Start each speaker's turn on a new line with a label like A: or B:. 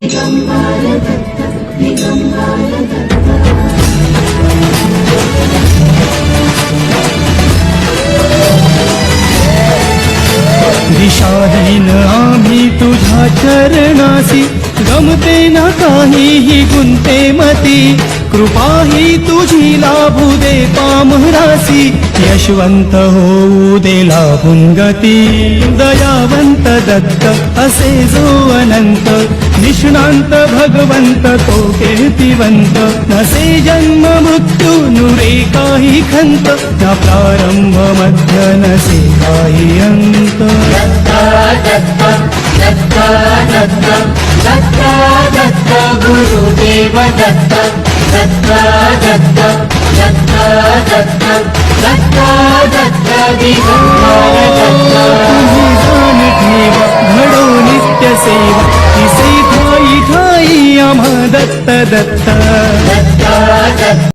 A: दिशाहीन आम्ही तुझ्या चरणासी, गमते ना काहीही गुंते मती, कृपा ही तुझी लाभू दे पामरासी, यशवंत होऊ दे लाभून गती. दयावंत दत्त असे जो अनंत, निष्णांत भगवंत तो कीर्तिवंत, नसे जन्म मृत्यू नुरे काही खंत, न प्रारंभ मध्य नसे काही अंत.
B: दत्ता दत्ता दत्ता दत्ता दत्ता दत्ता गुरुदेव दत्ता. दत्ता दत्ता दत्ता दत्ता दत्ता दत्ता दिगंबर दत्ता.
A: तुझी जाण ठेवा घडो नित्य सेवा, तिसे ठाई ठाई आम्हा दत्त दत्ता.
B: दत्ता दत्ता